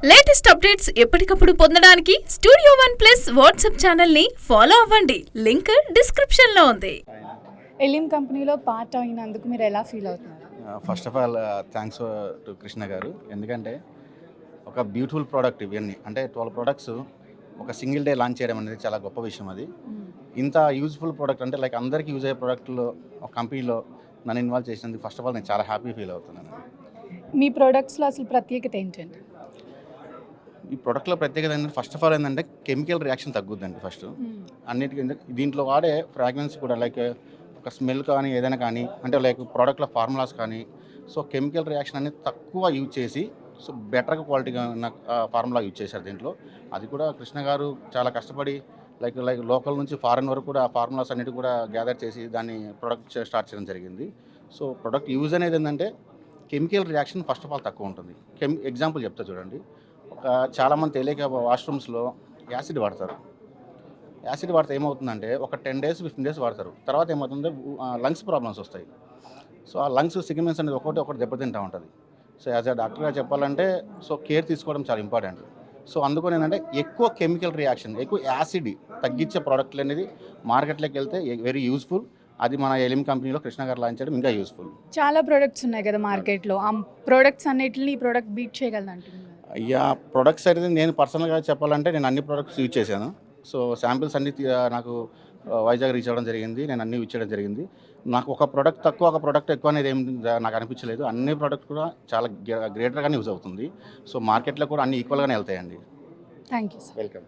Latest updates ఎప్పటికప్పుడు పొందడానికి studio one plus WhatsApp channel ని ఫాలో అవ్వండి. లింక్ డిస్క్రిప్షన్ లో ఉంది. ఎలిమ్ కంపెనీలో పార్ట్ అయినందుకు మీరు ఎలా ఫీల్ అవుతున్నారు? First of all thanks to Krishna గారు. ఎందుకంటే ఒక బ్యూటిఫుల్ ప్రోడక్ట్ ఇవన్నీ అంటే 12 ప్రోడక్ట్స్ ఒక సింగిల్ డే లాంచ్ చేయడం అనేది చాలా గొప్ప విషయం. అది ఇంత యూజ్ఫుల్ ప్రోడక్ట్ అంటే లైక్ అందరికీ యూజ్ అయ్యే ప్రోడక్ట్లో ఒక కంపెనీలో నన్ను ఇన్వాల్వ్ చేసినందుకు ఫస్ట్ ఆఫ్ ఆల్ నేను చాలా హ్యాపీ ఫీల్ అవుతున్నాను. మీ ప్రోడక్ట్స్లో అసలు ప్రత్యేకత ఏంటండి? ఈ ప్రోడక్ట్లో ప్రత్యేకత ఏంటంటే ఫస్ట్ ఆఫ్ ఆల్ ఏంటంటే కెమికల్ రియాక్షన్ తగ్గుద్దండి. ఫస్ట్ అన్నిటికీ దీంట్లో వాడే ఫ్రాగ్రెన్స్ కూడా లైక్ ఒక స్మెల్ కానీ ఏదైనా కానీ అంటే లైక్ ప్రోడక్ట్లో ఫార్ములాస్ కానీ సో కెమికల్ రియాక్షన్ అనేది తక్కువ యూజ్ చేసి సో బెటర్గా క్వాలిటీగా ఉన్న ఫార్ములా యూజ్ చేశారు దీంట్లో. అది కూడా కృష్ణ గారు చాలా కష్టపడి లైక్ లోకల్ నుంచి ఫారెన్ వరకు కూడా ఆ ఫార్ములాస్ అన్నిటి కూడా గ్యాదర్ చేసి దాన్ని ప్రొడక్ట్ స్టార్ట్ చేయడం జరిగింది. సో ప్రొడక్ట్ యూజ్ అనేది ఏంటంటే chemical reaction first of all తక్కువ ఉంటుంది. ఎగ్జాంపుల్ చెప్తా చూడండి. చాలామంది తెలియక వాష్రూమ్స్లో యాసిడ్ వాడతారు. యాసిడ్ వాడితే ఏమవుతుందంటే ఒక 10 days 15 days వాడతారు. తర్వాత ఏమవుతుందంటే లంగ్స్ ప్రాబ్లమ్స్ వస్తాయి. సో ఆ లంగ్స్ సిగ్మెంట్స్ అనేది ఒకటి దెబ్బతింటూ ఉంటుంది. సో యాజ్ అ డాక్టర్గా చెప్పాలంటే సో కేర్ తీసుకోవడం చాలా ఇంపార్టెంట్. సో అందుకని ఏంటంటే ఎక్కువ కెమికల్ రియాక్షన్ ఎక్కువ యాసిడ్ తగ్గించే ప్రోడక్ట్లు అనేది మార్కెట్లోకి వెళ్తే వెరీ యూస్ఫుల్. అది మన ఎలిమ్ కంపెనీలో కృష్ణ గారు లాంచ్ చేయడం ఇంకా యూస్ఫుల్. చాలా ప్రోడక్ట్స్ ఉన్నాయి కదా మార్కెట్లో. ఆ ప్రోడక్ట్స్ అన్నిటిని ఈ ప్రోడక్ట్ బీట్ చేయగలదు అంటున్నారు. అయ్యా ప్రొడక్ట్స్ అయితే నేను పర్సనల్గా చెప్పాలంటే నేను అన్ని ప్రోడక్ట్స్ యూజ్ చేశాను. సో శాంపిల్స్ అన్ని నాకు వైజాగ్ రీచ్ అవ్వడం జరిగింది. నేను అన్ని యూజ్ చేయడం జరిగింది. నాకు ఒక ప్రోడక్ట్ తక్కువ ఒక ప్రోడక్ట్ ఎక్కువ అనేది ఏం నాకు అనిపించలేదు. అన్ని ప్రోడక్ట్ కూడా చాలా గ్రేటర్గానే యూజ్ అవుతుంది. సో మార్కెట్లో కూడా అన్ని ఈక్వల్గానే వెళ్తాయండి. Thank you sir. వెల్కమ్.